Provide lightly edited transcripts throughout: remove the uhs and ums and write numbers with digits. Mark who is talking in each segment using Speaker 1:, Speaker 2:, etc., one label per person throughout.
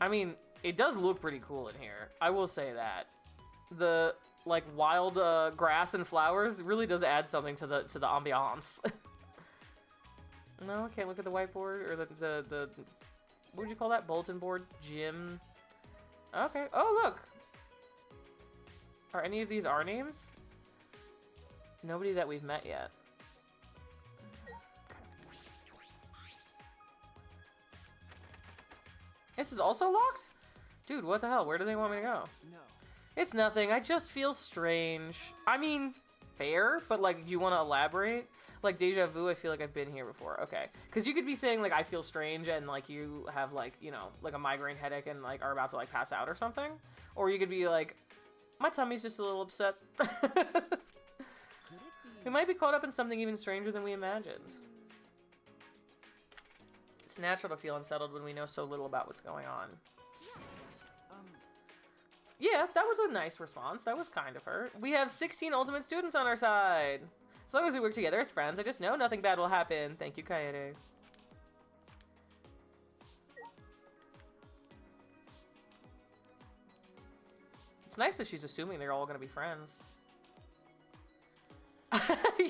Speaker 1: I mean, it does look pretty cool in here. I will say that. The, like, wild grass and flowers really does add something to the ambiance. No, I can't look at the whiteboard, or the what would you call that? Bulletin board? Gym. Okay. Oh, look! Are any of these our names? Nobody that we've met yet. This is also locked? Dude, what the hell? Where do they want me to go?
Speaker 2: No.
Speaker 1: It's nothing. I just feel strange. I mean, fair, but like, do you want to elaborate? Like, deja vu, I feel like I've been here before. Okay. Because you could be saying, like, I feel strange and, like, you have, like, you know, like a migraine headache and, like, are about to, like, pass out or something. Or you could be like, my tummy's just a little upset. We might be caught up in something even stranger than we imagined. It's natural to feel unsettled when we know so little about what's going on. Yeah, that was a nice response. That was kind of her. We have 16 ultimate students on our side. As long as we work together as friends, I just know nothing bad will happen. Thank you, Kaede. It's nice that she's assuming they're all gonna be friends.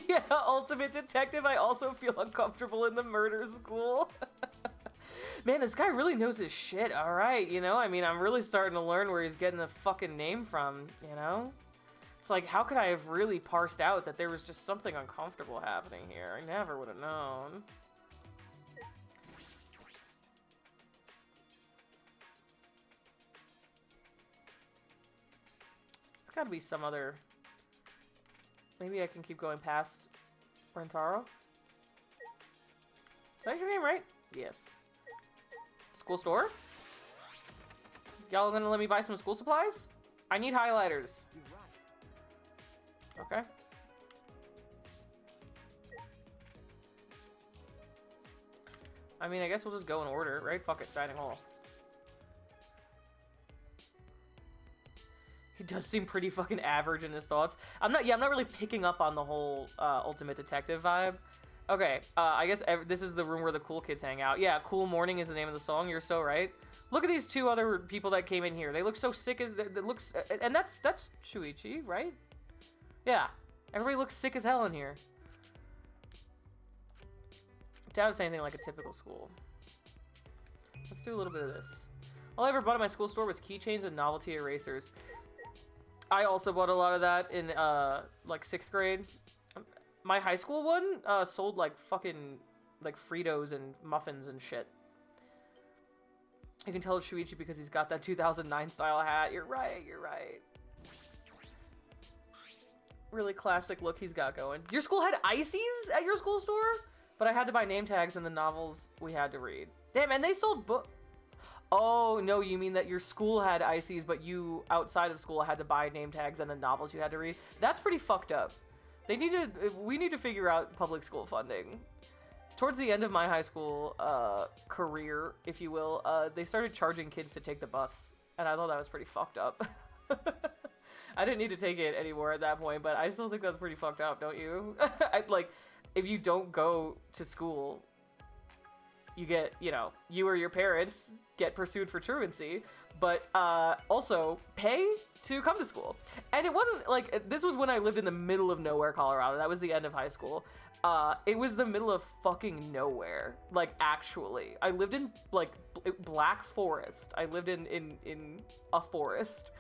Speaker 1: Yeah, ultimate detective. I also feel uncomfortable in the murder school. Man, this guy really knows his shit. All right, you know, I mean, I'm really starting to learn where he's getting the fucking name from, you know? It's like, how could I have really parsed out that there was just something uncomfortable happening here? I never would have known. There's gotta be some other... Maybe I can keep going past Rentaro? Is that your name, right? Yes. School store? Y'all gonna let me buy some school supplies? I need highlighters. Okay. I mean, I guess we'll just go in order, right? Fuck it, dining hall. He does seem pretty fucking average in his thoughts. I'm not really picking up on the whole ultimate detective vibe. Okay, I guess this is the room where the cool kids hang out. Yeah, Cool Morning is the name of the song. You're so right. Look at these two other people that came in here. They look so sick as that looks, and that's Shuichi, right? Yeah, everybody looks sick as hell in here. I doubt it's anything like a typical school. Let's do a little bit of this. All I ever bought at my school store was keychains and novelty erasers. I also bought a lot of that in like 6th grade. My high school one sold like fucking like Fritos and muffins and shit. You can tell it's Shuichi because he's got that 2009 style hat. You're right, you're right. Really classic look he's got going. Your school had ices at your school store? But I had to buy name tags and the novels we had to read. Damn, and they sold book. Oh, no, you mean that your school had ices, but you, outside of school, had to buy name tags and the novels you had to read? That's pretty fucked up. We need to figure out public school funding. Towards the end of my high school career, if you will, they started charging kids to take the bus, and I thought that was pretty fucked up. I didn't need to take it anymore at that point, but I still think that's pretty fucked up, don't you? Like, if you don't go to school, you get, you know, you or your parents get pursued for truancy, but also pay to come to school. And it wasn't like, this was when I lived in the middle of nowhere, Colorado. That was the end of high school. It was the middle of fucking nowhere. Like, actually. I lived in, like, Black Forest. I lived in a forest.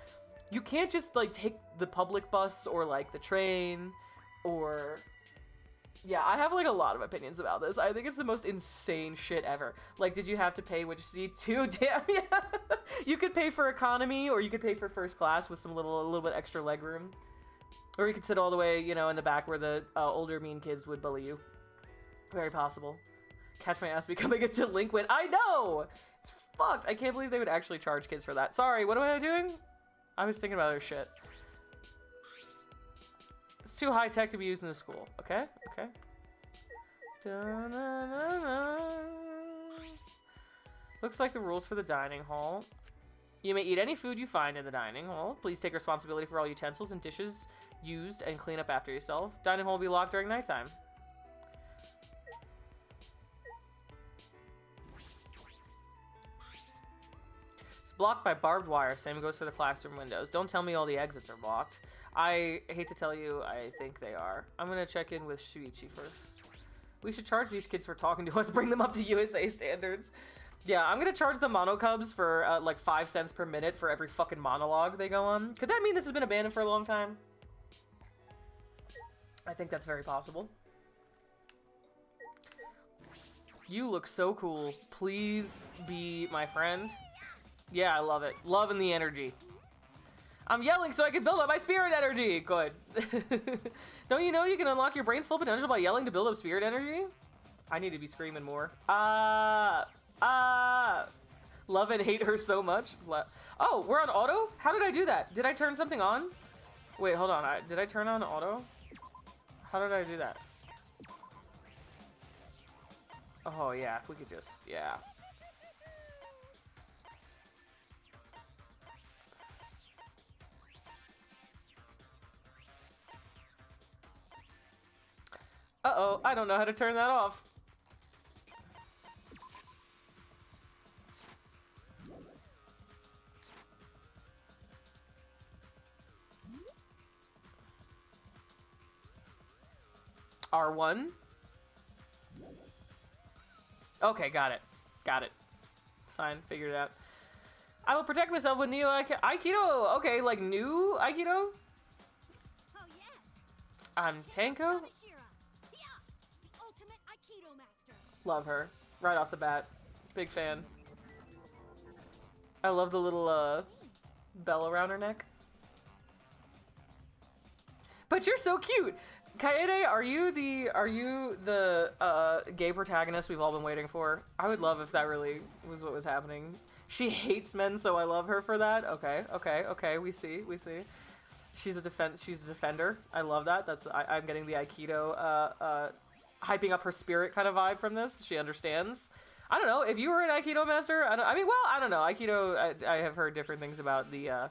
Speaker 1: You can't just, like, take the public bus or, like, the train or... Yeah, I have, like, a lot of opinions about this. I think it's the most insane shit ever. Like, did you have to pay which seat too? Damn, yeah. You could pay for economy, or you could pay for first class with some a little bit extra leg room. Or you could sit all the way, you know, in the back where the older mean kids would bully you. Very possible. Catch my ass becoming a delinquent. I know! It's fucked. I can't believe they would actually charge kids for that. Sorry, what am I doing? I was thinking about other shit. It's too high-tech to be used in a school. Okay, okay. Da-na-na-na. Looks like the rules for the dining hall. You may eat any food you find in the dining hall. Please take responsibility for all utensils and dishes used and clean up after yourself. Dining hall will be locked during nighttime. blocked by barbed wire. Same goes for the classroom windows. Don't tell me all the exits are blocked. I hate to tell you, I think they are. I'm gonna check in with Shuichi first. We should charge these kids for talking to us, bring them up to USA standards. Yeah, I'm gonna charge the monocubs for like 5 cents per minute for every fucking monologue they go on. Could that mean this has been abandoned for a long time? I think that's very possible. You look so cool. Please be my friend. Yeah, I love it. Loving the energy. I'm yelling so I can build up my spirit energy. Good. Don't you know you can unlock your brain's full potential by yelling to build up spirit energy? I need to be screaming more. Love and hate her so much. Oh, we're on auto? How did I do that? Did I turn something on? Wait, hold on. Did I turn on auto? How did I do that? Oh, yeah. If we could just... Yeah. Uh-oh. I don't know how to turn that off. R1. Okay, got it. Got it. It's fine. Figured it out. I will protect myself with Neo Aikido. Okay, like new Aikido? Oh, yes. I'm Tanko. Love her. Right off the bat. Big fan. I love the little bell around her neck. But you're so cute. Kaede, are you the gay protagonist we've all been waiting for? I would love if that really was what was happening. She hates men, so I love her for that. Okay. We see. She's a defender. I love that. I'm getting the Aikido hyping up her spirit kind of vibe from this. She understands. I don't know if you were an Aikido master. I don't know. Aikido. I have heard different things about the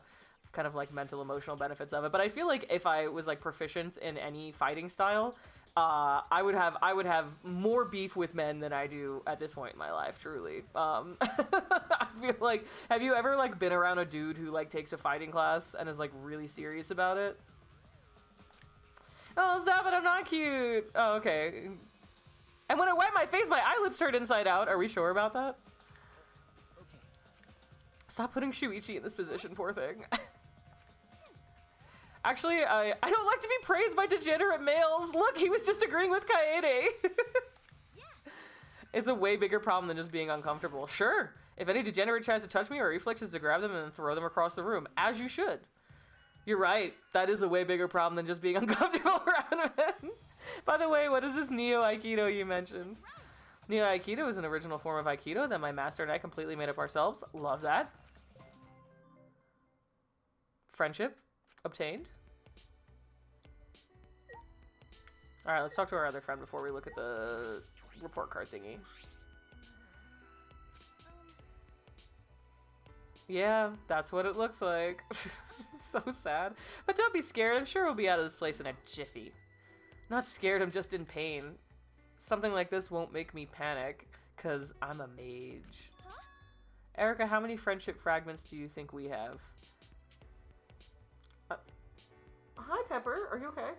Speaker 1: kind of like mental emotional benefits of it, but I feel like if I was like proficient in any fighting style, I would have more beef with men than I do at this point in my life, truly. I feel like, have you ever like been around a dude who like takes a fighting class and is like really serious about it? Oh, stop it, I'm not cute. Oh, okay. And when I wipe my face, my eyelids turned inside out. Are we sure about that? Stop putting Shuichi in this position, poor thing. Actually, I don't like to be praised by degenerate males. Look, he was just agreeing with Kaede. It's a way bigger problem than just being uncomfortable. Sure, if any degenerate tries to touch me, our reflex is to grab them and then throw them across the room, as you should. You're right, that is a way bigger problem than just being uncomfortable around men. By the way, what is this Neo Aikido you mentioned? Neo Aikido is an original form of Aikido that my master and I completely made up ourselves. Love that. Friendship obtained. Alright, let's talk to our other friend before we look at the report card thingy. Yeah, that's what it looks like. So sad. But don't be scared, I'm sure we'll be out of this place in a jiffy. Not scared, I'm just in pain. Something like this won't make me panic, because I'm a mage. Huh? Erica, how many friendship fragments do you think we have? Hi, Pepper. Are you okay?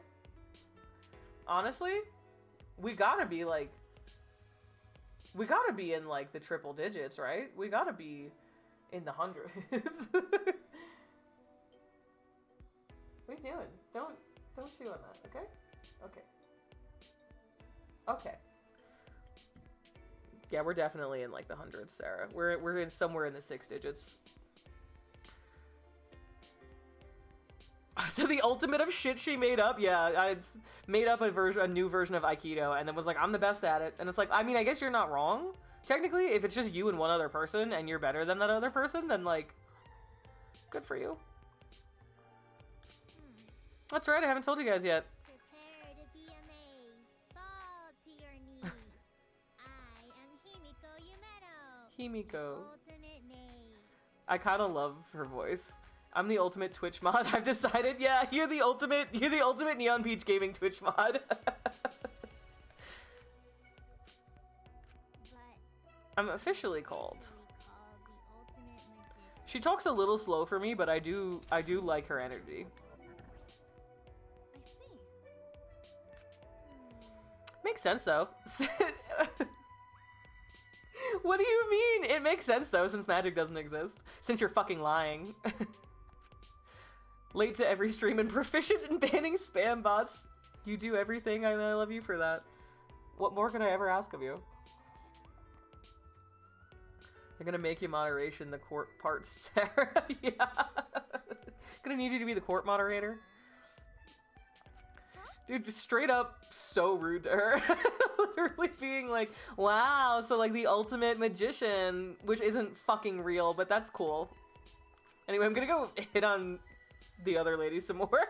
Speaker 1: Honestly, we gotta be like... We gotta be in, like, the triple digits, right? We gotta be in the hundreds. What are you doing? Don't chew on that, okay? Okay. Okay. Yeah, we're definitely in, like, the hundreds, Sarah. We're in somewhere in the 6 digits. So the ultimate of shit she made up, yeah, I made up a new version of Aikido, and then was like, I'm the best at it. And it's like, I mean, I guess you're not wrong. Technically, if it's just you and one other person, and you're better than that other person, then, like, good for you. That's right, I haven't told you guys yet.
Speaker 2: Prepare to be amazed. Fall to your knees. I am Himiko Yumeto.
Speaker 1: Himiko.
Speaker 2: Ultimate mage.
Speaker 1: I kind of love her voice. I'm the ultimate Twitch mod. I've decided. Yeah, you're the ultimate Neon Peach Gaming Twitch mod. I'm officially called. She talks a little slow for me, but I do like her energy.
Speaker 2: I see.
Speaker 1: Makes sense though. What do you mean? It makes sense though, since magic doesn't exist. Since you're fucking lying. Late to every stream and proficient in banning spam bots. You do everything, and I love you for that. What more could I ever ask of you? They're gonna make you moderation the court part, Sarah. Yeah. Gonna need you to be the court moderator. Dude, just straight up so rude to her. Literally being like, wow, so like the ultimate magician, which isn't fucking real, but that's cool. Anyway, I'm gonna go hit on the other lady some more.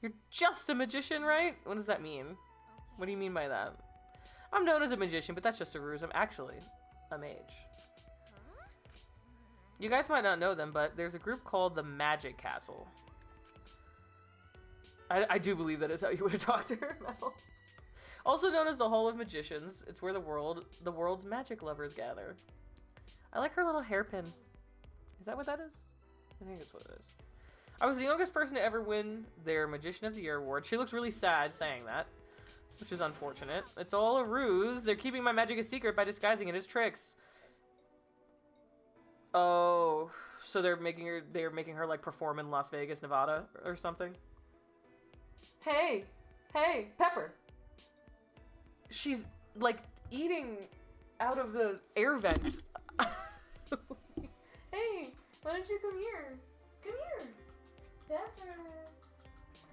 Speaker 1: You're just a magician, right? What does that mean? What do you mean by that? I'm known as a magician, but that's just a ruse. I'm actually a mage. You guys might not know them, but there's a group called the Magic Castle. I do believe that is how you would have talked to her, Mel. Also known as the Hall of Magicians, it's where the world's magic lovers gather. I like her little hairpin. Is that what that is? I think that's what it is. I was the youngest person to ever win their Magician of the Year award. She looks really sad saying that, which is unfortunate. It's all a ruse. They're keeping my magic a secret by disguising it as tricks. Oh, so they're making her like perform in Las Vegas, Nevada or something. Hey, Pepper. She's like eating out of the air vents. Hey, why don't you come here? Come here. Pepper.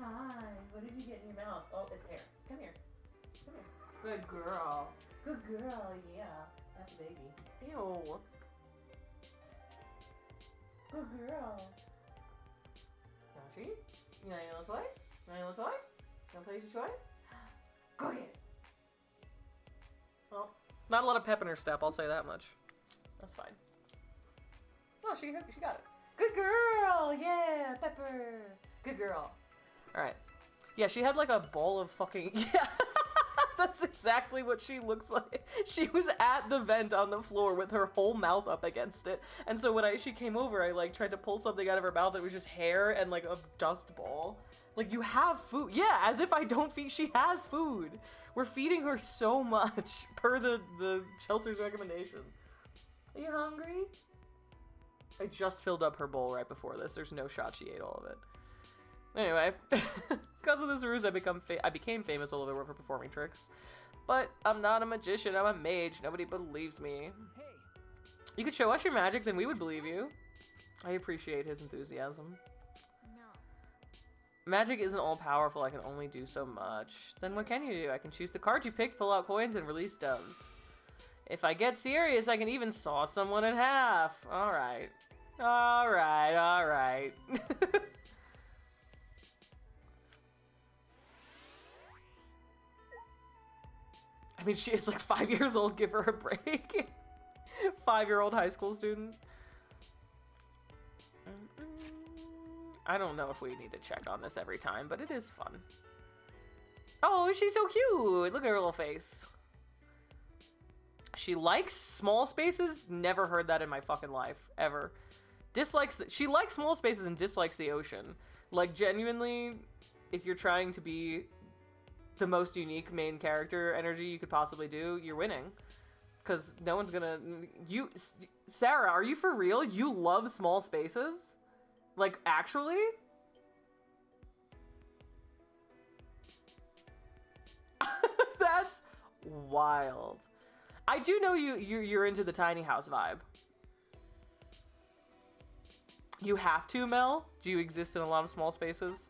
Speaker 1: Hi. What did you get in your mouth? Oh, it's hair. Come here. Come here. Good girl. Good girl, yeah. That's a baby. Ew. Good girl. Want a treat? You want a little toy? You want a little toy? You want to play with your toy? Go get it. Well, not a lot of pep in her step, I'll say that much. That's fine. Oh, she got it. Good girl! Yeah, Pepper! Good girl. Alright. Yeah, she had like a bowl of fucking... Yeah, that's exactly what she looks like. She was at the vent on the floor with her whole mouth up against it. And so when she came over, I like tried to pull something out of her mouth that was just hair and like a dust ball. Like, you have food. Yeah, as if I don't feed. She has food. We're feeding her so much per the shelter's recommendation. Are you hungry? I just filled up her bowl right before this. There's no shot she ate all of it. Anyway, because of this ruse, I became famous all over the world for performing tricks. But I'm not a magician. I'm a mage. Nobody believes me.
Speaker 3: Hey.
Speaker 1: You could show us your magic, then we would believe you. I appreciate his enthusiasm. Magic isn't all-powerful, I can only do so much. Then what can you do? I can choose the card you picked, pull out coins, and release doves. If I get serious, I can even saw someone in half. Alright. Alright, alright. I mean, she is like 5 years old, give her a break. 5-year-old high school student. I don't know if we need to check on this every time, but it is fun. Oh, she's so cute! Look at her little face. She likes small spaces? Never heard that in my fucking life. Ever. She likes small spaces and dislikes the ocean. Like, genuinely, if you're trying to be the most unique main character energy you could possibly do, you're winning. Because no one's gonna... Sarah, are you for real? You love small spaces? Like, actually? That's wild. I do know you're into the tiny house vibe. You have to, Mel? Do you exist in a lot of small spaces?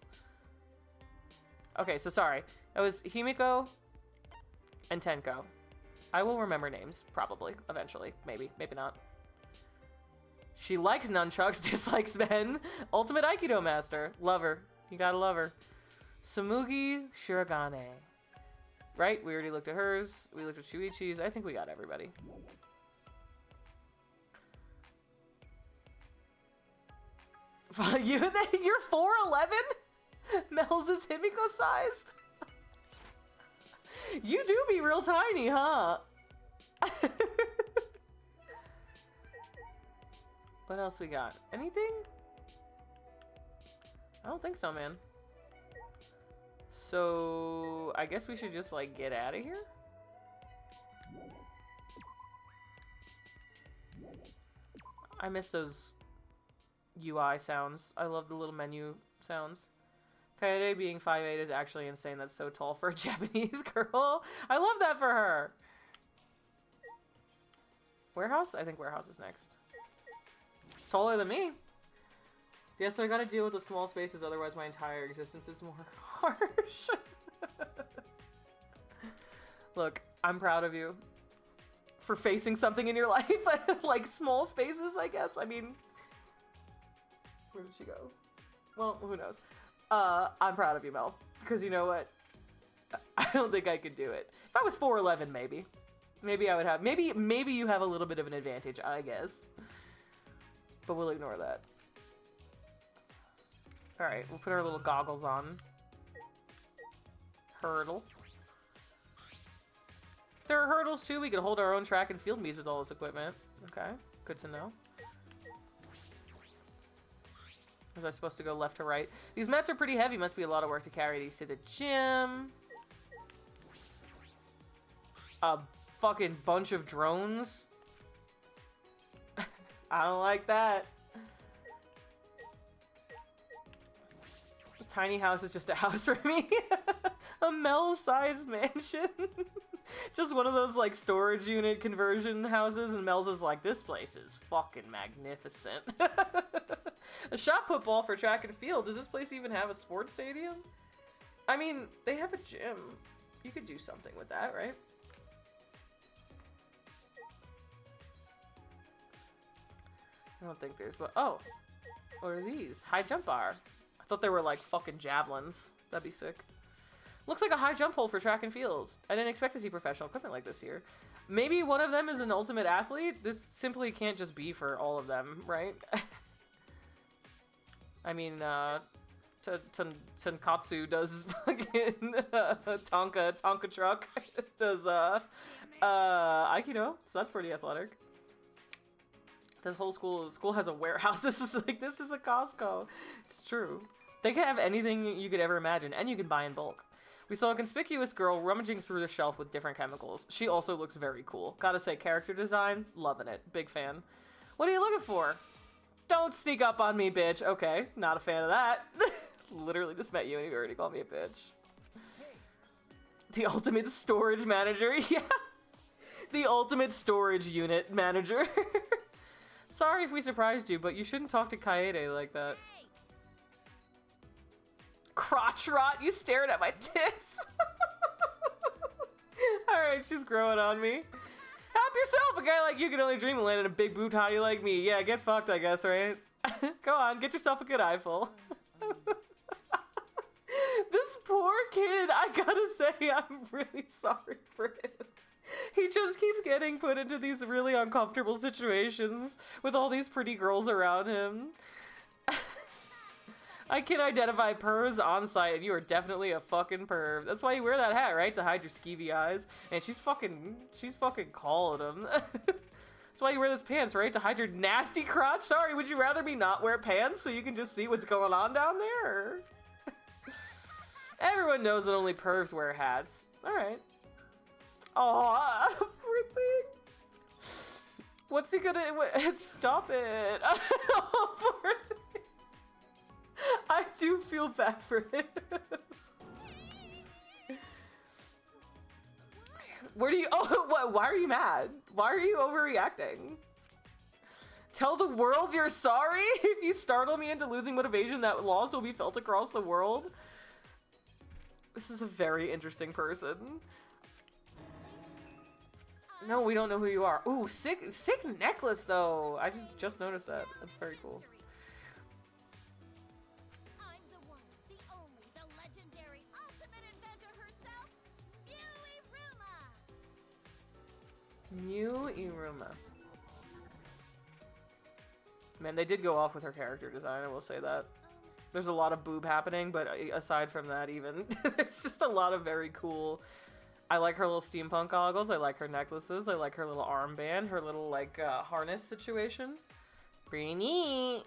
Speaker 1: Okay, so sorry. It was Himiko and Tenko. I will remember names, probably, eventually. Maybe, maybe not. She likes nunchucks, dislikes men. Ultimate Aikido master. Love her. You gotta love her. Samugi Shiragane. Right? We already looked at hers. We looked at Shuichi's. I think we got everybody. You're 4'11"? Mel's is Himiko sized? You do be real tiny, huh? What else we got? Anything? I don't think so, man. So, I guess we should just, like, get out of here? I miss those UI sounds. I love the little menu sounds. Kaede being 5'8" is actually insane. That's so tall for a Japanese girl. I love that for her. Warehouse? I think warehouse is next. It's taller than me. Yeah, so I gotta deal with the small spaces, otherwise my entire existence is more harsh. Look, I'm proud of you for facing something in your life. Like small spaces, I guess. I mean, where did she go? Well, who knows? I'm proud of you, Mel, because you know what? I don't think I could do it. If I was 4'11", maybe. Maybe I would have, maybe you have a little bit of an advantage, I guess. But we'll ignore that. Alright, we'll put our little goggles on. Hurdle. There are hurdles too. We can hold our own track and field meets with all this equipment. Okay, good to know. Was I supposed to go left to right? These mats are pretty heavy. Must be a lot of work to carry these to the gym. A fucking bunch of drones. I don't like that. A tiny house is just a house for me. A Mel-sized mansion. Just one of those like storage unit conversion houses, and Mel's is like, this place is fucking magnificent. A shot put ball for track and field. Does this place even have a sports stadium? I mean, they have a gym. You could do something with that, right? I don't think there's, but oh, what are these? High jump bar. I thought they were like fucking javelins. That'd be sick. Looks like a high jump hole for track and field. I didn't expect to see professional equipment like this here. Maybe one of them is an ultimate athlete? This simply can't just be for all of them, right? I mean, Tonkatsu does fucking Tonka truck. Does Aikido, so that's pretty athletic. This whole school has a warehouse. This is a Costco. It's true. They can have anything you could ever imagine, and you can buy in bulk. We saw a conspicuous girl rummaging through the shelf with different chemicals. She also looks very cool. Gotta say, character design, loving it. Big fan. What are you looking for? Don't sneak up on me, bitch. Okay, not a fan of that. Literally just met you and you already called me a bitch. The ultimate storage manager. Yeah. The ultimate storage unit manager. Sorry if we surprised you, but you shouldn't talk to Kaede like that. Crotch rot, you stared at my tits. Alright, she's growing on me. Help yourself! A guy like you can only dream of landing a big booty like me. Yeah, get fucked, I guess, right? Go on, get yourself a good eyeful. This poor kid, I gotta say, I'm really sorry for him. He just keeps getting put into these really uncomfortable situations with all these pretty girls around him. I can identify pervs on site, and you are definitely a fucking perv. That's why you wear that hat, right? To hide your skeevy eyes. And she's fucking calling him. That's why you wear those pants, right? To hide your nasty crotch? Sorry, would you rather me not wear pants so you can just see what's going on down there? Everyone knows that only pervs wear hats. Alright. Aw, poor thing. What's he gonna... Stop it. Oh, poor thing. I do feel bad for him. Where do you... Oh, what? Why are you mad? Why are you overreacting? Tell the world you're sorry? If you startle me into losing motivation, that loss will be felt across the world? This is a very interesting person. No, we don't know who you are. Ooh, sick necklace, though. I just noticed that. That's very cool. New Iruma. Man, they did go off with her character design, I will say that. There's a lot of boob happening, but aside from that even, there's just a lot of very cool... I like her little steampunk goggles, I like her necklaces, I like her little armband, her little, like, harness situation. Pretty neat.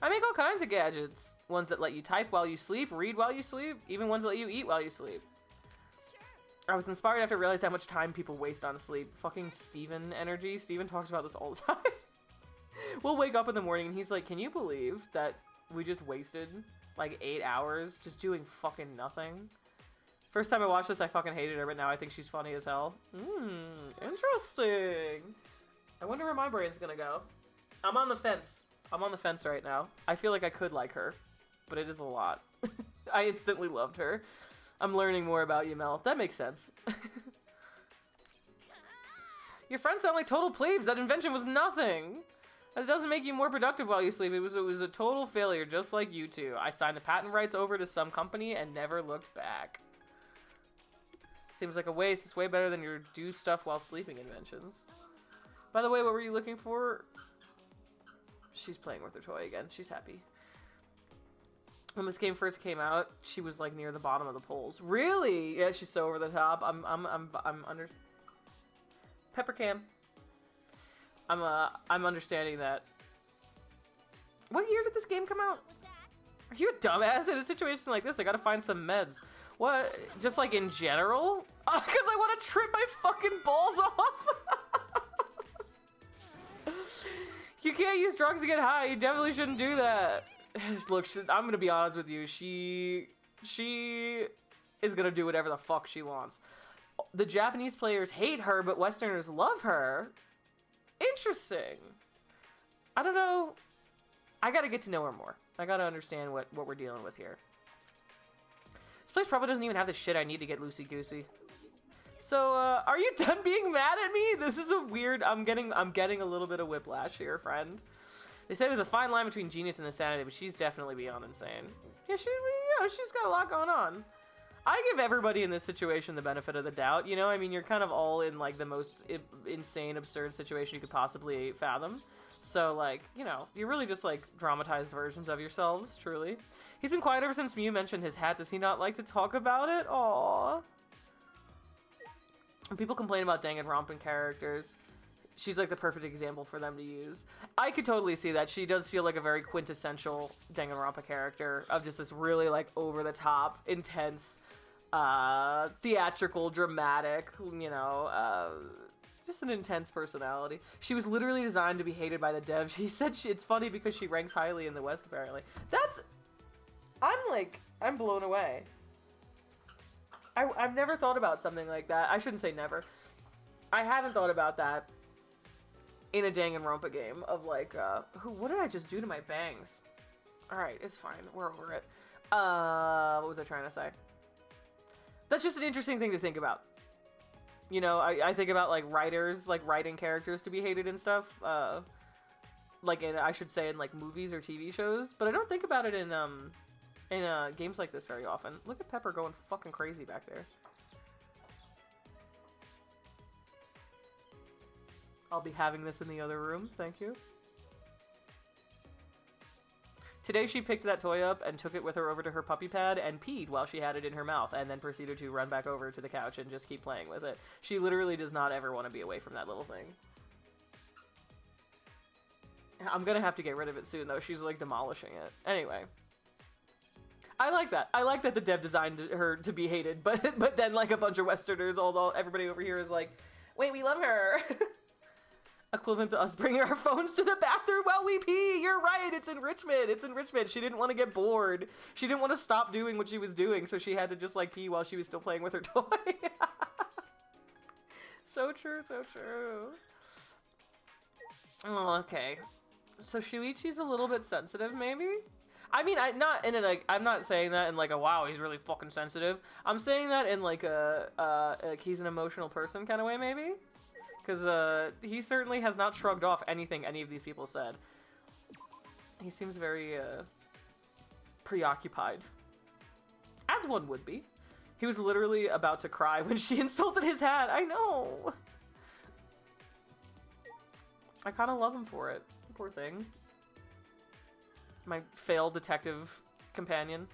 Speaker 1: I make all kinds of gadgets. Ones that let you type while you sleep, read while you sleep, even ones that let you eat while you sleep. I was inspired after I realized how much time people waste on sleep. Fucking Steven energy. Steven talks about this all the time. We'll wake up in the morning and he's like, can you believe that we just wasted like 8 hours just doing fucking nothing? First time I watched this, I fucking hated her, but now I think she's funny as hell. Interesting. I wonder where my brain's gonna go. I'm on the fence. I'm on the fence right now. I feel like I could like her, but it is a lot. I instantly loved her. I'm learning more about you, Mel. That makes sense. Your friends sound like total plebes. That invention was nothing. That doesn't make you more productive while you sleep. It was a total failure, just like you two. I signed the patent rights over to some company and never looked back. Seems like a waste. It's way better than your do stuff while sleeping inventions. By the way, what were you looking for? She's playing with her toy again. She's happy. When this game first came out, she was like near the bottom of the polls. Really? Yeah, she's so over the top. I'm under Pepper Cam. I'm understanding that. What year did this game come out? Are you a dumbass? In a situation like this, I gotta find some meds. What? Just like in general? Because I want to trip my fucking balls off. You can't use drugs to get high. You definitely shouldn't do that. Look, I'm gonna be honest with you. She is gonna do whatever the fuck she wants. The Japanese players hate her, but Westerners love her. Interesting. I don't know. I gotta get to know her more. I gotta understand what we're dealing with here. This place probably doesn't even have the shit I need to get loosey-goosey. So, are you done being mad at me? This is a weird... I'm getting a little bit of whiplash here, friend. They say there's a fine line between genius and insanity, but she's definitely beyond insane. Yeah, she's got a lot going on. I give everybody in this situation the benefit of the doubt, you know? I mean, you're kind of all in, like, the most insane, absurd situation you could possibly fathom. So, like, you know, you're really just, like, dramatized versions of yourselves, truly. He's been quiet ever since MIU mentioned his hat. Does he not like to talk about it? Aww. When people complain about Danganronpa characters, she's, like, the perfect example for them to use. I could totally see that. She does feel like a very quintessential Danganronpa character of just this really, like, over-the-top, intense, theatrical, dramatic, you know, just an intense personality. She was literally designed to be hated by the devs. She said it's funny because she ranks highly in the West, apparently. I'm blown away. I've never thought about something like that. I shouldn't say never. I haven't thought about that in a Danganronpa game of like, what did I just do to my bangs? Alright, it's fine. We're over it. What was I trying to say? That's just an interesting thing to think about. You know, I think about like writers, like writing characters to be hated and stuff. Like I should say in like movies or TV shows, but I don't think about it in games like this very often. Look at Pepper going fucking crazy back there. I'll be having this in the other room, thank you. Today she picked that toy up and took it with her over to her puppy pad and peed while she had it in her mouth and then proceeded to run back over to the couch and just keep playing with it. She literally does not ever want to be away from that little thing. I'm gonna have to get rid of it soon though, she's like demolishing it. Anyway. I like that. I like that the dev designed her to be hated, but then like a bunch of Westerners, although everybody over here is like, wait, we love her. Equivalent to us bringing our phones to the bathroom while we pee. You're right. It's enrichment. It's enrichment. She didn't want to get bored. She didn't want to stop doing what she was doing, so she had to just like pee while she was still playing with her toy. So true. So true. Oh, okay. So Shuichi's a little bit sensitive, maybe? I mean, I'm not saying that in like a wow, he's really fucking sensitive. I'm saying that in like like he's an emotional person kind of way, maybe? Because he certainly has not shrugged off anything any of these people said. He seems very preoccupied. As one would be. He was literally about to cry when she insulted his hat. I know. I kind of love him for it. Poor thing. My failed detective companion.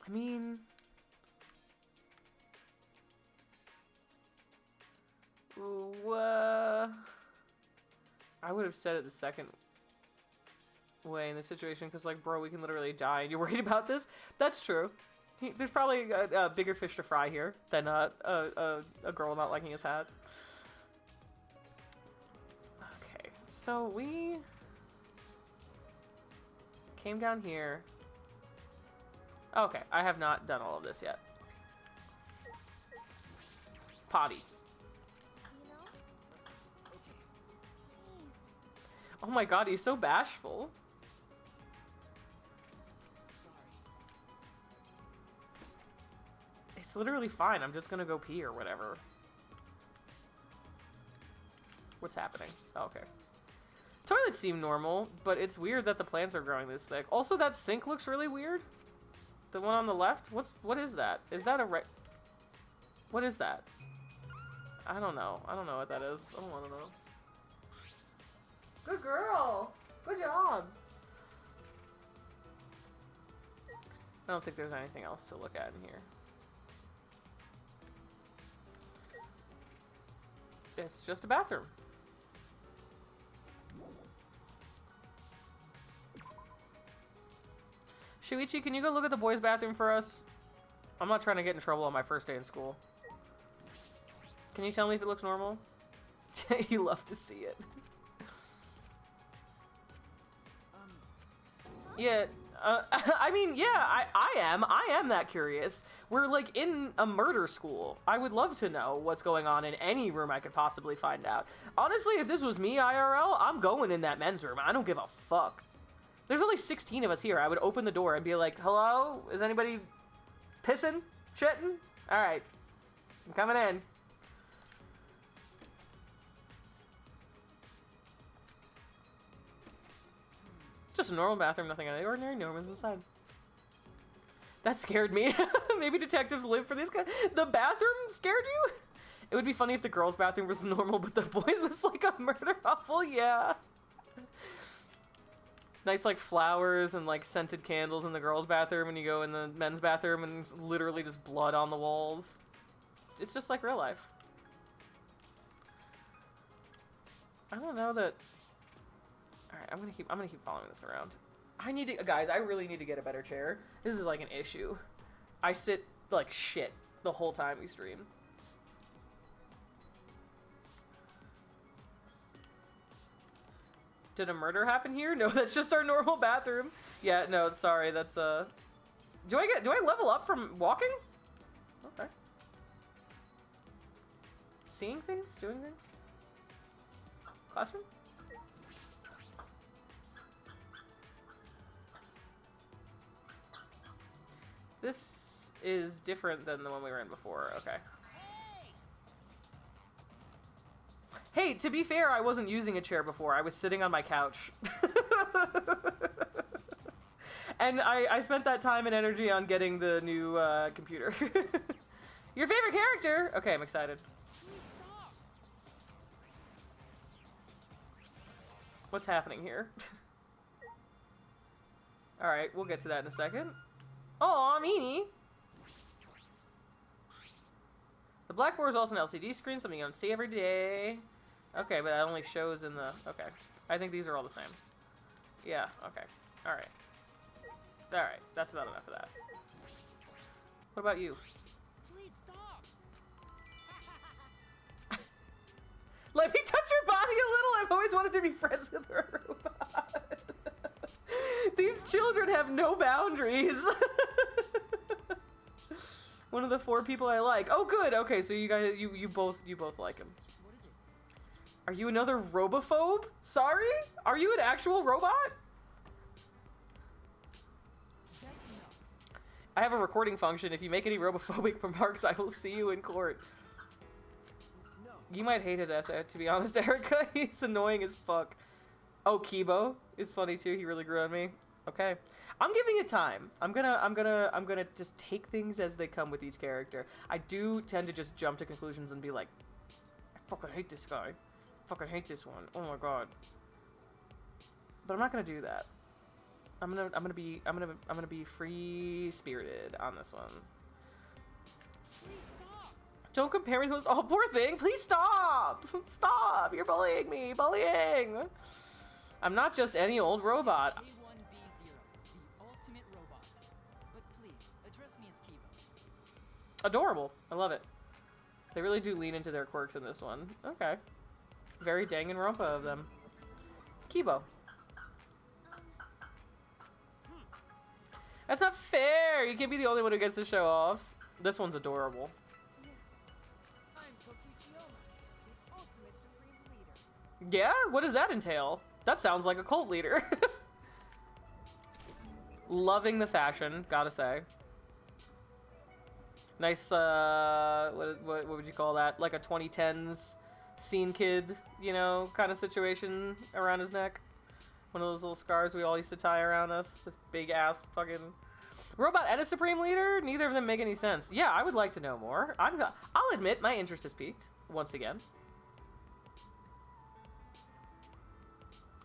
Speaker 1: I mean... Ooh, I would have said it the second way in this situation, because, like, bro, we can literally die, and you're worried about this? That's true. There's probably a bigger fish to fry here than a girl not liking his hat. Okay, so we came down here. Okay, I have not done all of this yet. Potty. Oh my god, he's so bashful. It's literally fine. I'm just gonna go pee or whatever. What's happening? Oh, okay. Toilets seem normal, but it's weird that the plants are growing this thick. Also, that sink looks really weird. The one on the left? What is that? Is that a what is that? I don't know. I don't know what that is. I don't want to know. Good girl! Good job! I don't think there's anything else to look at in here. It's just a bathroom. Shuichi, can you go look at the boys' bathroom for us? I'm not trying to get in trouble on my first day in school. Can you tell me if it looks normal? You love to see it. Yeah, I mean, yeah, I am that curious. We're, like, in a murder school. I would love to know what's going on in any room I could possibly find out. Honestly, if this was me, IRL, I'm going in that men's room. I don't give a fuck. There's only 16 of us here. I would open the door and be like, hello? Is anybody pissing? Shitting? Alright. I'm coming in. Just a normal bathroom, nothing out of the ordinary. No one's inside. That scared me. Maybe detectives live for this guy. The bathroom scared you? It would be funny if the girls' bathroom was normal, but the boys' was like a murder hovel. Yeah. Nice, like, flowers and, like, scented candles in the girls' bathroom, and you go in the men's bathroom and it's literally just blood on the walls. It's just like real life. I don't know that... Alright, I'm gonna keep following this around. I need to, guys, I really need to get a better chair. This is like an issue. I sit like shit the whole time we stream. Did a murder happen here? No, that's just our normal bathroom. Yeah, no, sorry, that's do I level up from walking? Okay. Seeing things? Doing things? Classroom? This is different than the one we were in before. Okay. Hey, to be fair, I wasn't using a chair before. I was sitting on my couch. And I spent that time and energy on getting the new computer. Your favorite character? Okay, I'm excited. What's happening here? Alright, we'll get to that in a second. Aw, meanie! The blackboard is also an LCD screen, something you don't see every day. Okay, but that only shows in the... Okay. I think these are all the same. Yeah, okay. Alright. Alright, that's about enough of that. What about you?
Speaker 3: Please stop.
Speaker 1: Let me touch your body a little! I've always wanted to be friends with a robot. These children have no boundaries. One of the 4 people I like. Oh, good. Okay, so you guys, you both like him.
Speaker 3: What is it?
Speaker 1: Are you another robophobe? Sorry? Are you an actual robot?
Speaker 3: That's enough.
Speaker 1: I have a recording function. If you make any robophobic remarks, I will see you in court.
Speaker 3: No.
Speaker 1: You might hate his essay, to be honest, Erica. He's annoying as fuck. Oh, Kibo is funny too. He really grew on me. Okay. I'm giving it time. I'm gonna just take things as they come with each character. I do tend to just jump to conclusions and be like, I fucking hate this guy. I fucking hate this one. Oh my god. But I'm not gonna do that. I'm gonna be free spirited on this one.
Speaker 3: Please stop.
Speaker 1: Don't compare me to those. Oh, poor thing. Please stop. Stop. You're bullying me. Bullying. I'm not just any old robot.
Speaker 3: A1B0, the ultimate robot. But please, address me as Kiba.
Speaker 1: Adorable. I love it. They really do lean into their quirks in this one. Okay. Very Danganronpa of them. Kibo. That's not fair! You can't be the only one who gets to show off. This one's adorable.
Speaker 3: I'm Kokichiyama, the ultimate supreme leader.
Speaker 1: Yeah? What does that entail? That sounds like a cult leader. Loving the fashion, gotta say. Nice, what would you call that? Like a 2010s scene kid, you know, kind of situation around his neck. One of those little scars we all used to tie around us. This big ass fucking robot and a supreme leader? Neither of them make any sense. Yeah, I would like to know more. I'll admit my interest has peaked once again.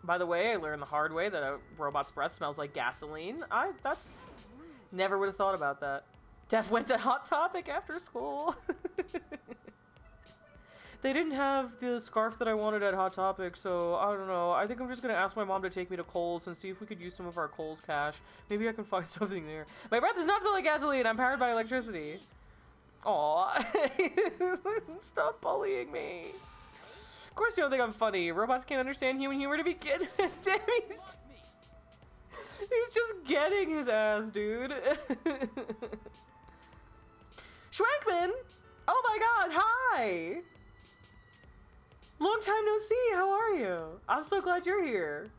Speaker 1: By the way, I learned the hard way that a robot's breath smells like gasoline. That's never would have thought about that. Def went to Hot Topic after school. They didn't have the scarf that I wanted at Hot Topic, so I don't know. I think I'm just gonna ask my mom to take me to Kohl's and see if we could use some of our Kohl's cash. Maybe I can find something there. My breath does not smell like gasoline. I'm powered by electricity. Aw. Stop bullying me. Of course you don't think I'm funny. Robots can't understand human humor to begin with. Damn, he's just getting his ass, dude. Schwankman! Oh my god, hi! Long time no see, how are you? I'm so glad you're here.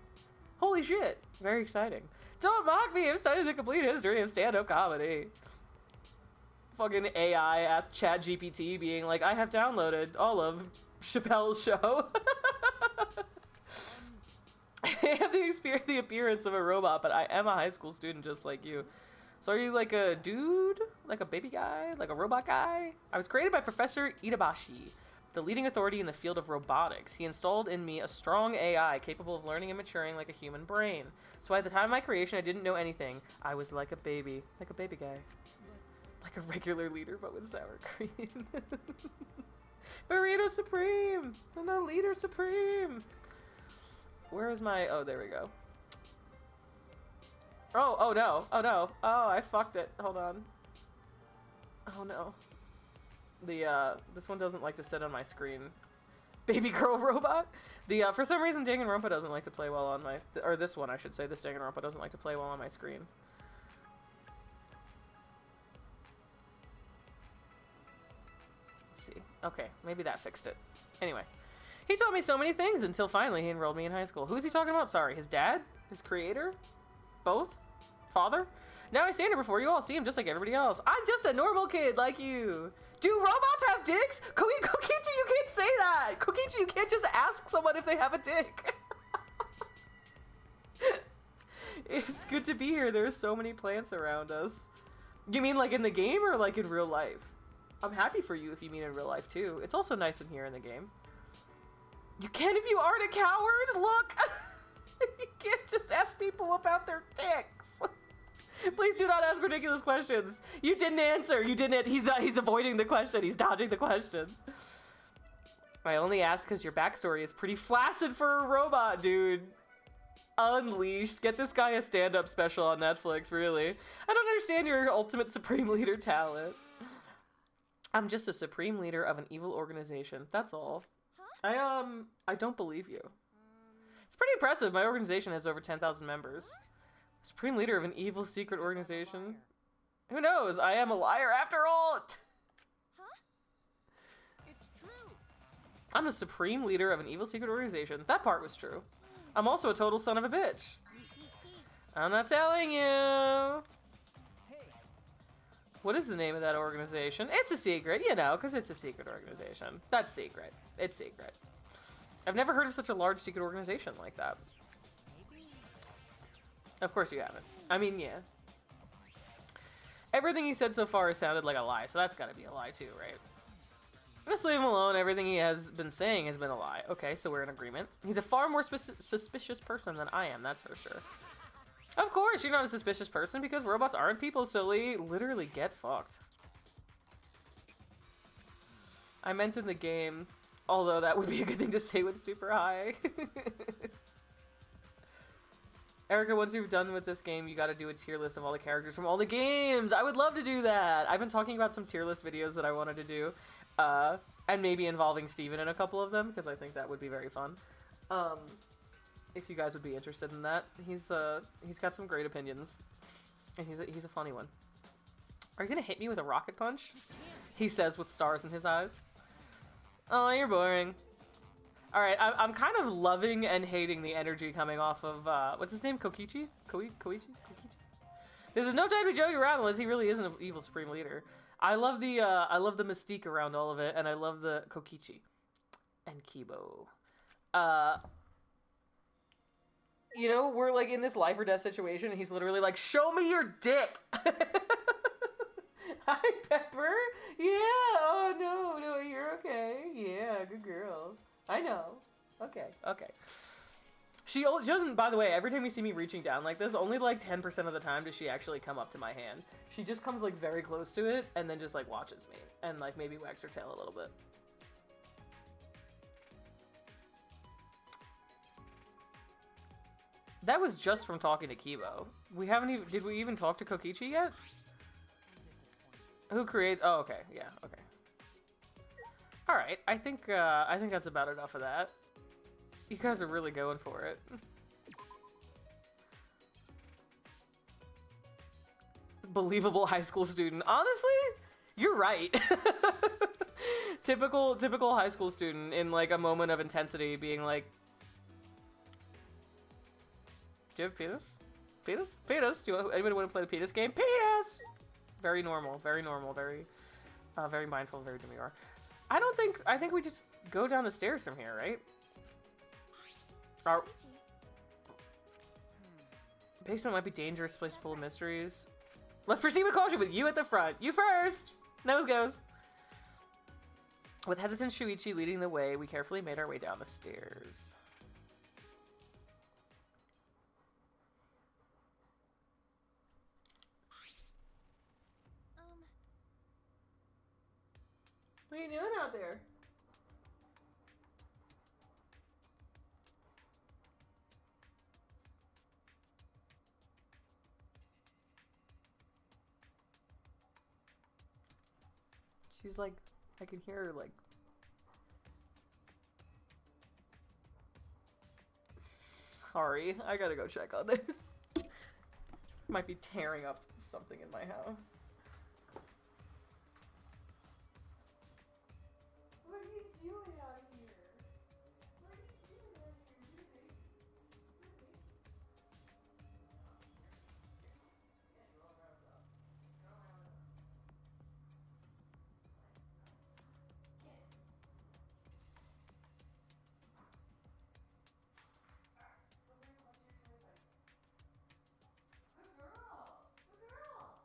Speaker 1: Holy shit, very exciting. Don't mock me, I'm studying the complete history of stand-up comedy. Fucking AI asked ChatGPT being like, I have downloaded all of Chappelle's show. I have the appearance of a robot, but I am a high school student just like you. So are you like a dude? Like a baby guy? Like a robot guy? I was created by Professor Itabashi, the leading authority in the field of robotics. He installed in me a strong AI capable of learning and maturing like a human brain. So at the time of my creation, I didn't know anything. I was like a baby guy. Like a regular leader, but with sour cream. Burrito Supreme! And a leader supreme! Where is my... Oh, there we go. Oh no. Oh no. Oh, I fucked it. Hold on. Oh no. This one doesn't like to sit on my screen. Baby girl robot? For some reason Danganronpa doesn't like to play well on my... Or this one, I should say. This Danganronpa doesn't like to play well on my screen. Let's see. Okay, maybe that fixed it. Anyway. He taught me so many things until finally he enrolled me in high school. Who is he talking about? Sorry, his dad? His creator? Both? Father? Now I stand here before you all, see him just like everybody else. I'm just a normal kid like you. Do robots have dicks? Kokichi, you can't say that. Kokichi, you can't just ask someone if they have a dick. It's good to be here. There's so many plants around us. You mean like in the game or like in real life? I'm happy for you if you mean in real life too. It's also nice in here in the game. You can if you aren't a coward. Look. You can't just ask people about their dicks. Please do not ask ridiculous questions. You didn't answer. You didn't. He's avoiding the question. He's dodging the question. I only ask because your backstory is pretty flaccid for a robot, dude. Unleashed. Get this guy a stand-up special on Netflix, really. I don't understand your ultimate supreme leader talent. I'm just a supreme leader of an evil organization. That's all. I don't believe you. It's pretty impressive. My organization has over 10,000 members. Supreme leader of an evil secret organization. Who knows? I am a liar after all.
Speaker 3: It's true.
Speaker 1: I'm the supreme leader of an evil secret organization. That part was true. I'm also a total son of a bitch. I'm not telling you. What is the name of that organization? It's a secret, you know, because it's a secret organization. That's secret. It's secret. I've never heard of such a large secret organization like that. Of course you haven't. I mean, yeah. Everything he said so far has sounded like a lie, so that's gotta be a lie too, right? Just leave him alone. Everything he has been saying has been a lie. Okay, so we're in agreement. He's a far more suspicious person than I am, that's for sure. Of course, you're not a suspicious person because robots aren't people, silly. Literally get fucked. I meant in the game, although that would be a good thing to say with super high. Erica, once you're done with this game, you gotta do a tier list of all the characters from all the games. I would love to do that. I've been talking about some tier list videos that I wanted to do. And maybe involving Steven in a couple of them, because I think that would be very fun. If you guys would be interested in that. He's got some great opinions. And he's a funny one. Are you gonna hit me with a rocket punch? He says with stars in his eyes. Oh, you're boring. Alright, I'm kind of loving and hating the energy coming off of, what's his name? Kokichi? Koichi? This is no time to joke around unless he really is an evil supreme leader. I love the mystique around all of it, and I love the Kokichi. And Kibo. You know, we're like in this life or death situation, and he's literally like, show me your dick! Hi, Pepper! Yeah, oh no, you're okay. Yeah, good girl. I know. Okay. She doesn't, by the way, every time you see me reaching down like this, only like 10% of the time does she actually come up to my hand. She just comes like very close to it and then just like watches me and like maybe wags her tail a little bit. That was just from talking to Kibo. We haven't even, did we even talk to Kokichi yet? Who creates, oh, okay, yeah, okay. Alright, I think that's about enough of that. You guys are really going for it. Believable high school student. Honestly, you're right. Typical high school student in like a moment of intensity being like, do you have a penis? Penis? Penis? Anybody want to play the penis game? Penis! Very normal, very mindful, very demure. I think we just go down the stairs from here, right? Our basement might be dangerous, place full of mysteries. Let's proceed with caution with you at the front. You first! Nose goes. With hesitant Shuichi leading the way, we carefully made our way down the stairs. What are you doing out there? She's like, I can hear her like... Sorry, I gotta go check on this. Might be tearing up something in my house. What are you doing out here? What are you doing out here, really? Good girl! Good girl!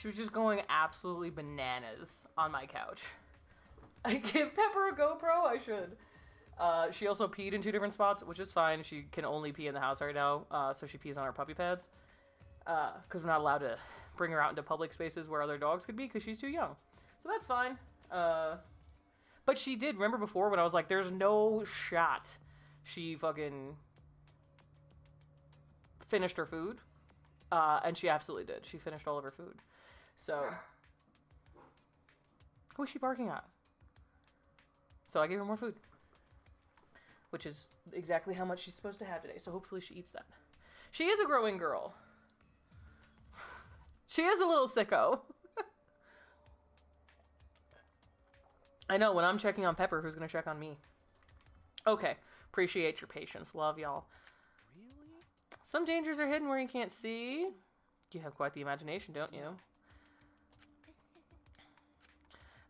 Speaker 1: She was just going absolutely bananas on my couch. I give Pepper a GoPro? I should. She also peed in 2 different spots, which is fine. She can only pee in the house right now, so she pees on her puppy pads. Because we're not allowed to bring her out into public spaces where other dogs could be, because she's too young. So that's fine. But she did, remember before when I was like, there's no shot she fucking finished her food? And she absolutely did. She finished all of her food. So, who is she barking at? So I gave her more food. Which is exactly how much she's supposed to have today. So hopefully she eats that. She is a growing girl. She is a little sicko. I know, when I'm checking on Pepper, who's going to check on me? Okay. Appreciate your patience. Love y'all.
Speaker 3: Really?
Speaker 1: Some dangers are hidden where you can't see. You have quite the imagination, don't you?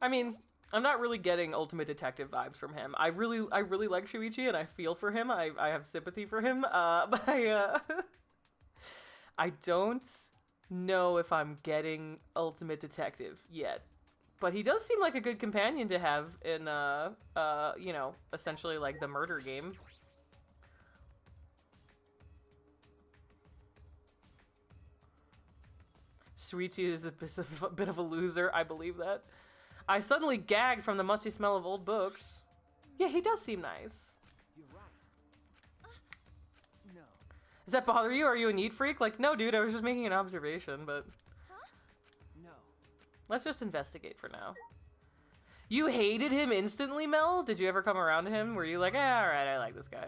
Speaker 1: I mean, I'm not really getting Ultimate Detective vibes from him. I really like Shuichi, and I feel for him. I have sympathy for him. But I don't know if I'm getting Ultimate Detective yet. But he does seem like a good companion to have in, you know, essentially like the murder game. Shuichi is a bit of a loser. I believe that. I suddenly gagged from the musty smell of old books. Yeah, he does seem nice.
Speaker 3: You're right. No.
Speaker 1: Does that bother you? Are you a neat freak? Like, no, dude, I was just making an observation, but...
Speaker 3: No.
Speaker 1: Let's just investigate for now. You hated him instantly, Mel? Did you ever come around to him? Were you like, alright, I like this guy?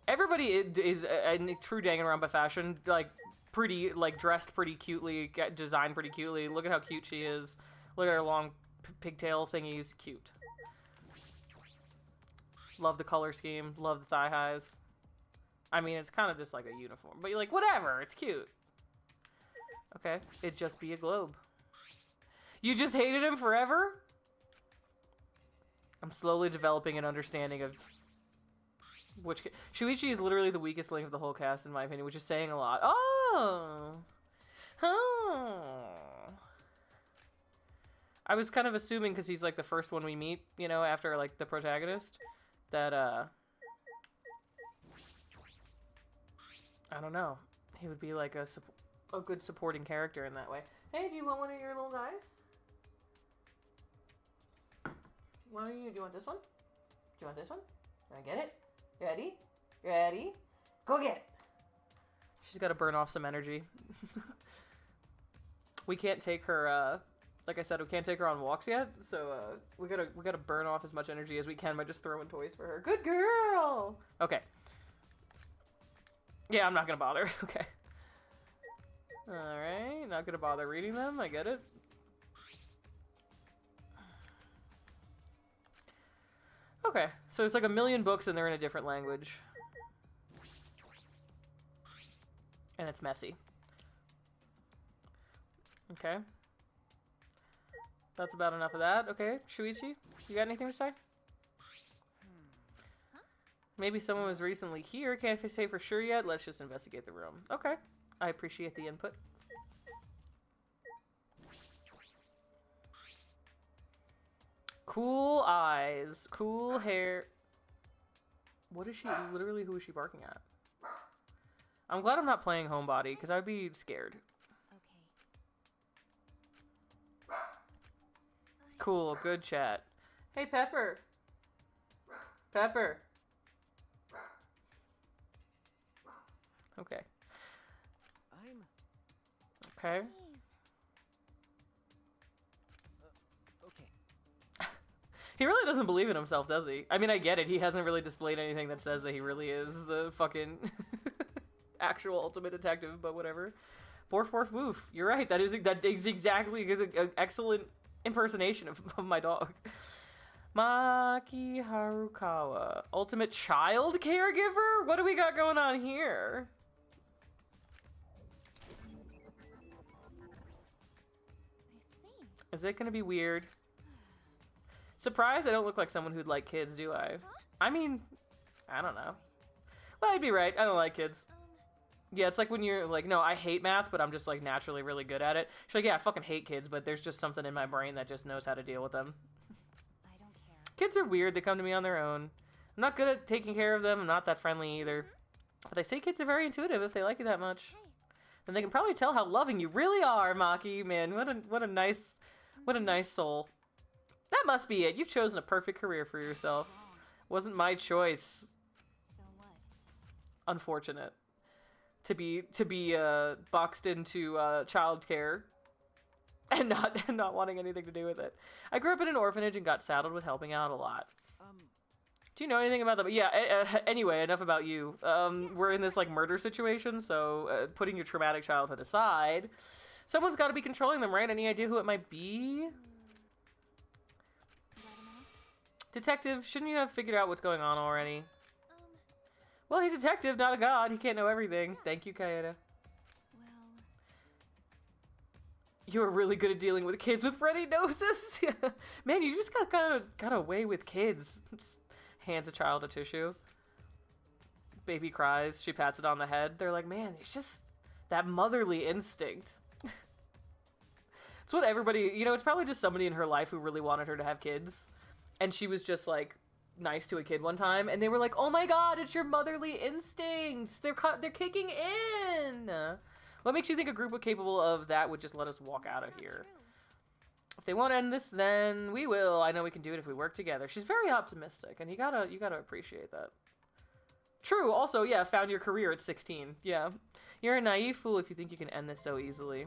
Speaker 1: Everybody is in true Danganronpa fashion, like, pretty, like, dressed pretty cutely, designed pretty cutely. Look at how cute she is. Look at her long pigtail thingies. Cute. Love the color scheme. Love the thigh highs. I mean, it's kind of just like a uniform. But you're like, whatever. It's cute. Okay. It'd just be a globe. You just hated him forever? I'm slowly developing an understanding of which... Shuichi is literally the weakest link of the whole cast, in my opinion, which is saying a lot. Oh! Oh! I was kind of assuming, because he's, like, the first one we meet, you know, after, like, the protagonist, that, I don't know. He would be, like, a good supporting character in that way. Hey, do you want one of your little guys? Do you want this one? Do you want this one? You wanna get it? You ready? You ready? Go get it! She's gotta burn off some energy. We can't take her, like I said, we can't take her on walks yet, so we gotta burn off as much energy as we can by just throwing toys for her. Good girl. Okay. Yeah, I'm not gonna bother. Okay. All right, not gonna bother reading them. I get it. Okay, so it's like 1,000,000 books and they're in a different language, and it's messy. Okay. That's about enough of that. Okay, Shuichi, you got anything to say? Maybe someone was recently here. Can't say for sure yet. Let's just investigate the room. Okay, I appreciate the input. Cool eyes, cool hair. What is she, literally who is she barking at? I'm glad I'm not playing Homebody, because I'd be scared.
Speaker 2: Okay.
Speaker 1: Cool, good chat. Hey, Pepper. Pepper. Okay. Okay.
Speaker 2: Jeez.
Speaker 3: Okay.
Speaker 1: He really doesn't believe in himself, does he? I mean, I get it. He hasn't really displayed anything that says that he really is the fucking actual Ultimate Detective, but whatever. Forf, forf, woof. You're right. That is exactly an excellent impersonation of my dog. Maki Harukawa. Ultimate child caregiver? What do we got going on here?
Speaker 2: I see.
Speaker 1: Is it gonna be weird? Surprised I don't look like someone who'd like kids, do I? I mean, I don't know. Well, I'd be right. I don't like kids. Yeah, it's like when you're like, no, I hate math, but I'm just like naturally really good at it. She's like, yeah, I fucking hate kids, but there's just something in my brain that just knows how to deal with them.
Speaker 2: I don't care.
Speaker 1: Kids are weird. They come to me on their own. I'm not good at taking care of them. I'm not that friendly either. But they say kids are very intuitive if they like you that much.
Speaker 2: Hey.
Speaker 1: Then they can probably tell how loving you really are, Maki. Man, what a nice soul. That must be it. You've chosen a perfect career for yourself.
Speaker 2: Wrong.
Speaker 1: Wasn't my choice.
Speaker 2: So what?
Speaker 1: Unfortunate. To be boxed into childcare and not wanting anything to do with it. I grew up in an orphanage and got saddled with helping out a lot. Do you know anything about them? Yeah, anyway, enough about you. We're in this, like, murder situation, so putting your traumatic childhood aside, someone's got to be controlling them, right? Any idea who it might be?
Speaker 2: Wait a minute.
Speaker 1: Detective, shouldn't you have figured out what's going on already?
Speaker 2: Um,
Speaker 1: Well, he's a detective, not a god. He can't know everything. Thank you, Kaeda.
Speaker 2: well,
Speaker 1: You were really good at dealing with kids with runny noses. Man, you just got away with kids. Just hands a child a tissue. Baby cries. She pats it on the head. They're like, man, it's just that motherly instinct. It's what everybody, you know, it's probably just somebody in her life who really wanted her to have kids. And she was just like nice to a kid one time. And they were like, oh my god, it's your motherly instincts. They're kicking in. What makes you think a group capable of that would just let us walk out of
Speaker 2: it's not
Speaker 1: here?
Speaker 2: true.
Speaker 1: If they won't end this, then we will. I know we can do it if we work together. She's very optimistic, and you gotta appreciate that. True. Also, yeah, found your career at 16. Yeah, you're a naive fool if you think you can end this so easily.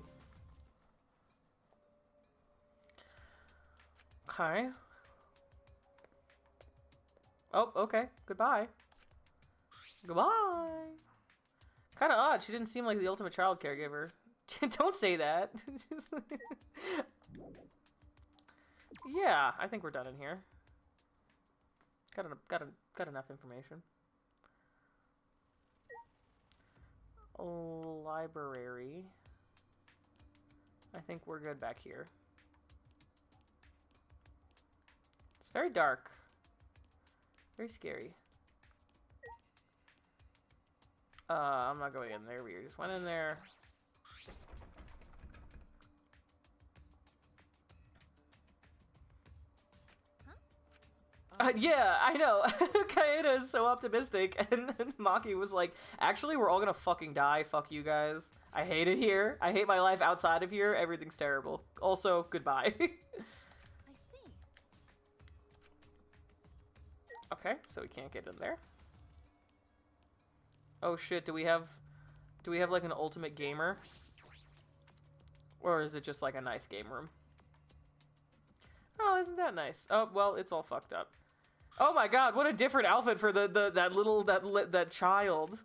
Speaker 1: Okay. Oh, okay. Goodbye. Goodbye. Kind of odd. She didn't seem like the ultimate child caregiver. Don't say that. Yeah, I think we're done in here. Got enough information. Library. I think we're good back here. It's very dark. Very scary. I'm not going in there. We just went in there. Yeah, I know. Kaeda is so optimistic, and then Maki was like, actually, we're all gonna fucking die. Fuck you guys. I hate it here. I hate my life outside of here. Everything's terrible. Also, goodbye.
Speaker 2: I see.
Speaker 1: Okay, so we can't get in there. Oh shit, do we have like an ultimate gamer? Or is it just like a nice game room? Oh, isn't that nice? Oh, well, it's all fucked up. Oh my god, what a different outfit for that child.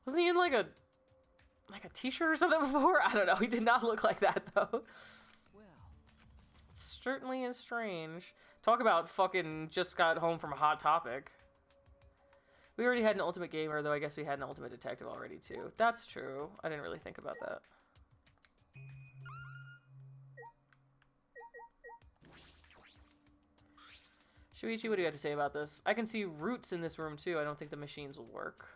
Speaker 1: Wasn't he in like a t-shirt or something before? I don't know. He did not look like that though.
Speaker 3: Well,
Speaker 1: Certainly is strange. Talk about fucking just got home from a Hot Topic. We already had an ultimate gamer, though I guess we had an ultimate detective already too. That's true. I didn't really think about that. Shuichi, what do you have to say about this? I can see roots in this room too. I don't think the machines will work.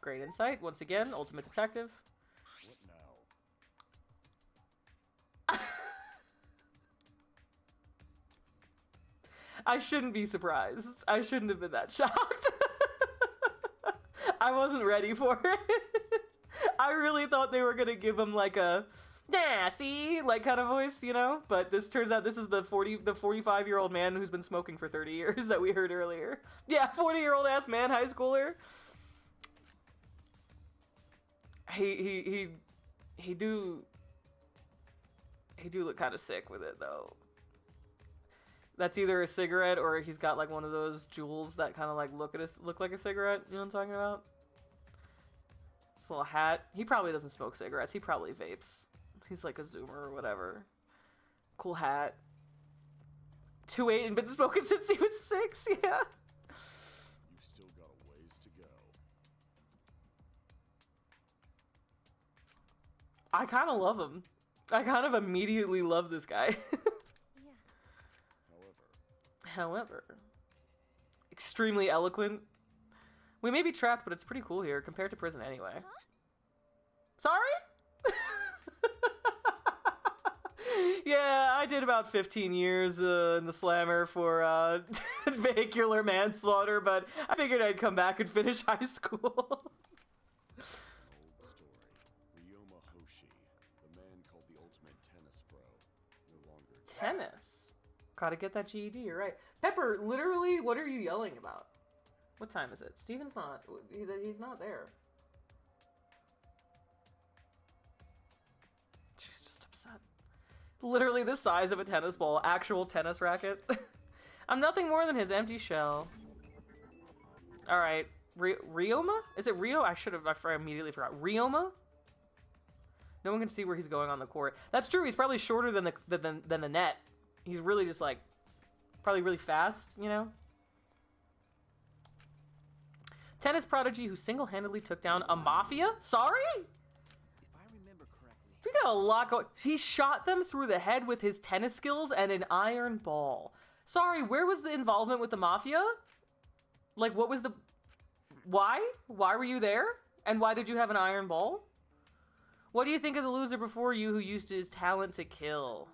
Speaker 1: Great insight. Once again, ultimate detective.
Speaker 4: What now?
Speaker 1: I shouldn't be surprised. I shouldn't have been that shocked. I wasn't ready for it. I really thought they were gonna give him like a nah, see, like kind of voice, you know? But this turns out this is the 45-year-old man who's been smoking for 30 years that we heard earlier. Yeah, 40-year-old ass man, high schooler. He do look kind of sick with it though. That's either a cigarette or he's got like one of those jewels that kind of like look like a cigarette. You know what I'm talking about? This little hat. He probably doesn't smoke cigarettes. He probably vapes. He's like a zoomer or whatever. Cool hat. 2'8" and been smoking since he was 6. Yeah.
Speaker 4: You've still got a ways to go.
Speaker 1: I kind of love him. I kind of immediately love this guy.
Speaker 2: Yeah.
Speaker 4: However,
Speaker 1: However, extremely eloquent. We may be trapped, but it's pretty cool here compared to prison anyway. Sorry? Yeah, I did about 15 years in the slammer for vehicular manslaughter, but I figured I'd come back and finish high school.
Speaker 4: Old story. Ryoma Hoshi, the man called the ultimate tennis pro, no longer
Speaker 1: Tennis? Gotta get that GED, you're right. Pepper, literally, what are you yelling about? What time is it? Steven's not, he's not there. She's just upset. Literally the size of a tennis ball, actual tennis racket. I'm nothing more than his empty shell. Alright, Ryoma? Is it Rio? I immediately forgot. Ryoma? No one can see where he's going on the court. That's true, he's probably shorter than the net. He's really just like, probably really fast, you know? Tennis prodigy who single-handedly took down a mafia? Sorry?
Speaker 3: If I remember correctly,
Speaker 1: We got a lot going. He shot them through the head with his tennis skills and an iron ball. Sorry, where was the involvement with the mafia? Like, what was the... Why? Why were you there? And why did you have an iron ball? What do you think of the loser before you who used his talent to kill?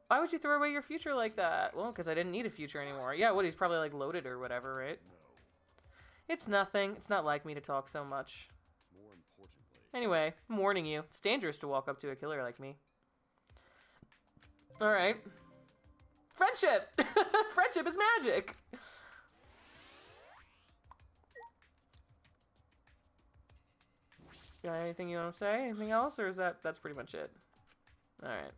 Speaker 1: Why would you throw away your future like that? Well, because I didn't need a future anymore. Yeah, what, he's probably, like, loaded or whatever, right?
Speaker 4: no.
Speaker 1: It's nothing. It's not like me to talk so much.
Speaker 4: More importantly,
Speaker 1: Anyway, I'm warning you. It's dangerous to walk up to a killer like me. Alright. Friendship! Friendship is magic! Got anything you want to say? Anything else? Or is that's pretty much it? Alright.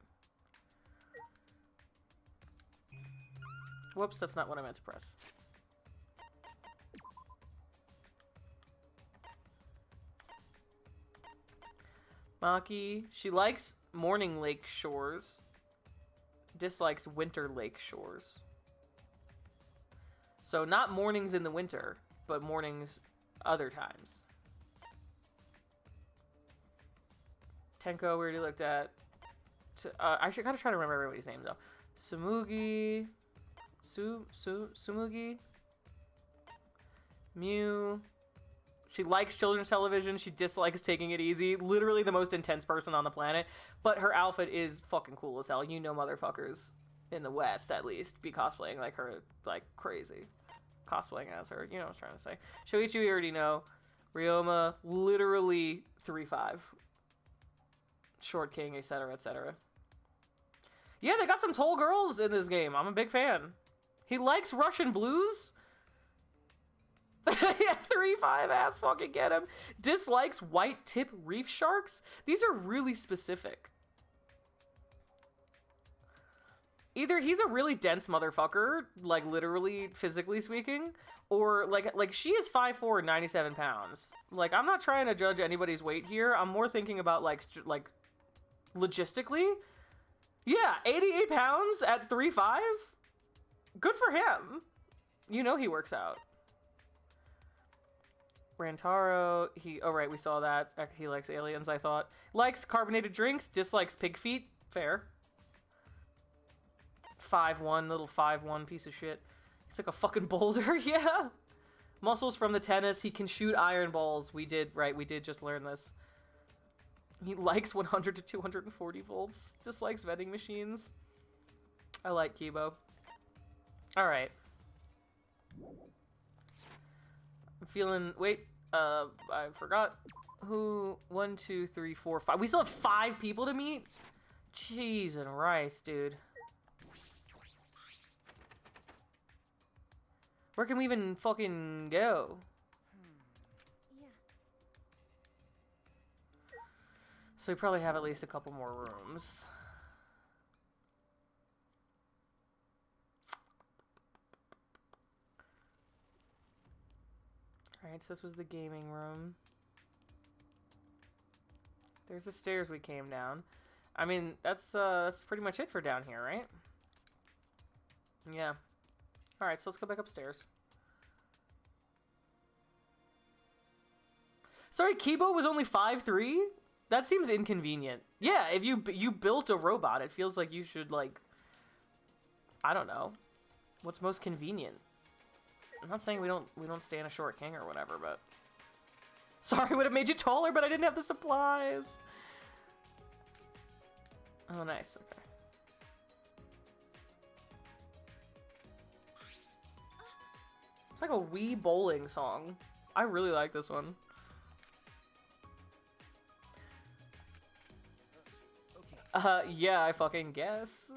Speaker 1: Whoops, that's not what I meant to press. Maki, she likes morning lake shores, dislikes winter lake shores. So not mornings in the winter, but mornings other times. Tenko, we already looked at. I gotta try to remember everybody's names though. Sumugi, Sumugi, Mew. She likes children's television. She dislikes taking it easy. Literally the most intense person on the planet. But her outfit is fucking cool as hell. You know motherfuckers in the West, at least, be cosplaying like her, like, crazy. Cosplaying as her. You know what I was trying to say. Shoichi, we already know. Ryoma, literally 3'5". Short King, etc., etc. Yeah, they got some tall girls in this game. I'm a big fan. He likes Russian blues? Yeah, 3'5" ass fucking get him. Dislikes white tip reef sharks? These are really specific. Either he's a really dense motherfucker, like literally physically speaking, or like she is 5'4" and 97 pounds. Like, I'm not trying to judge anybody's weight here. I'm more thinking about like logistically. Yeah, 88 pounds at 3'5"? Good for him. You know he works out. Rantaro, oh right, we saw that. He likes aliens, I thought. Likes carbonated drinks, dislikes pig feet. Fair. 5'1", little 5'1" piece of shit. He's like a fucking boulder, yeah. Muscles from the tennis, he can shoot iron balls. We did just learn this. He likes 100 to 240 volts. Dislikes vending machines. I like Kibo. Alright. I'm feeling, wait, I forgot who, 1, 2, 3, 4, 5. We still have 5 people to meet? Cheese and rice, dude. Where can we even fucking go?
Speaker 2: Yeah.
Speaker 1: So we probably have at least a couple more rooms. Alright, so this was the gaming room. There's the stairs we came down. I mean, that's pretty much it for down here, right? Yeah. Alright, so let's go back upstairs. Sorry, Kibo was only 5'3"? That seems inconvenient. Yeah, if you built a robot, it feels like you should, like... I don't know. What's most convenient? I'm not saying we don't stand a short king or whatever, but sorry, would have made you taller, but I didn't have the supplies. Oh, nice. Okay. It's like a Wii bowling song. I really like this one.
Speaker 3: Okay.
Speaker 1: Yeah, I fucking guess.